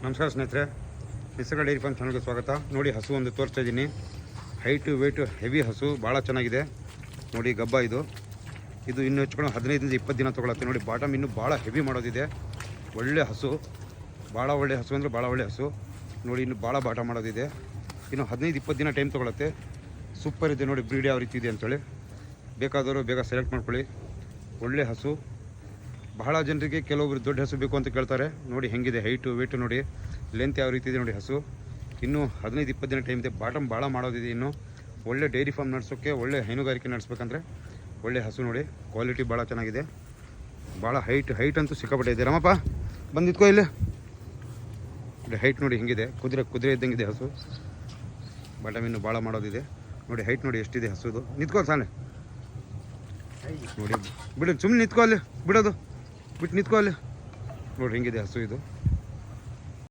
ನಮಸ್ಕಾರ ಸ್ನೇಹಿತರೆ, ನಿಸರ್ಗ ಡೈರಿ ಫಾರ್ಮ್ ಚಾನಲ್ಗೆ ಸ್ವಾಗತ. ನೋಡಿ, ಹಸು ಒಂದು ತೋರಿಸ್ತಾ ಇದ್ದೀನಿ. ಹೈಟು ವೆಯ್ಟು ಹೆವಿ ಹಸು, ಭಾಳ ಚೆನ್ನಾಗಿದೆ. ನೋಡಿ, ಗಬ್ಬ ಇದು ಇನ್ನೂ ಹೆಚ್ಚಿಕೊಂಡು 15-20 ದಿನ ತೊಗೊಳತ್ತೆ. ನೋಡಿ, ಬಾಟಮ್ ಇನ್ನೂ ಭಾಳ ಹೆವಿ ಮಾಡೋದಿದೆ. ಒಳ್ಳೆ ಹಸು, ಭಾಳ ಒಳ್ಳೆ ಹಸು ಅಂದರೆ ಭಾಳ ಒಳ್ಳೆ ಹಸು. ನೋಡಿ, ಇನ್ನೂ ಭಾಳ ಬಾಟ ಮಾಡೋದಿದೆ. ಇನ್ನು 15-20 ದಿನ ಟೈಮ್ ತೊಗೊಳತ್ತೆ. ಸೂಪರ್ ಇದೆ. ನೋಡಿ, ಬ್ರೀಡ್ ಯಾವ ರೀತಿ ಇದೆ ಅಂತೇಳಿ ಬೇಕಾದವರು ಬೇಗ ಸೆಲೆಕ್ಟ್ ಮಾಡ್ಕೊಳ್ಳಿ. ಒಳ್ಳೆ ಹಸು. ಬಹಳ ಜನರಿಗೆ ಕೆಲವೊಬ್ರು ದೊಡ್ಡ ಹಸು ಬೇಕು ಅಂತ ಕೇಳ್ತಾರೆ. ನೋಡಿ ಹೆಂಗಿದೆ, ಹೈಟು ವೇಟು ನೋಡಿ, ಲೆಂತ್ ಯಾವ ರೀತಿ ಇದೆ ನೋಡಿ. ಹಸು ಇನ್ನೂ 15-20 ದಿನ ಟೈಮ್ ಇದೆ. ಬಾಟಮ್ ಭಾಳ ಮಾಡೋದಿದೆ. ಇನ್ನು ಒಳ್ಳೆ ಡೈರಿ ಫಾರ್ಮ್ ನಡೆಸೋಕ್ಕೆ, ಒಳ್ಳೆ ಹೈನುಗಾರಿಕೆ ನಡೆಸ್ಬೇಕಂದ್ರೆ ಒಳ್ಳೆ ಹಸು. ನೋಡಿ, ಕ್ವಾಲಿಟಿ ಭಾಳ ಚೆನ್ನಾಗಿದೆ. ಭಾಳ ಹೈಟ್ ಅಂತೂ ಸಿಕ್ಕಾಪಟ್ಟೆ ಇದೆ. ರಾಮಪ್ಪ ಬಂದಿದ್ಕೋ ಇಲ್ಲಿ. ಹೈಟ್ ನೋಡಿ ಹೆಂಗಿದೆ, ಕುದುರೆ ಇದ್ದಂಗಿದೆ ಹಸು. ಬಾಟಮ್ ಇನ್ನೂ ಭಾಳ ಮಾಡೋದಿದೆ. ನೋಡಿ, ಹೈಟ್ ನೋಡಿ ಎಷ್ಟಿದೆ ಹಸುದು. ನಿಂತ್ಕೋ ತಾನೆ, ನೋಡಿ ಬಿಡು, ಸುಮ್ಮನೆ ನಿಂತ್ಕೋ ಅಲ್ಲಿ, ಬಿಡೋದು ಬಿಟ್ಟು ನಿಂತ್ಕೋ ಅಲ್ಲಿ. ನೋಡಿ ಹೆಂಗಿದೆ ಹಸು ಇದು.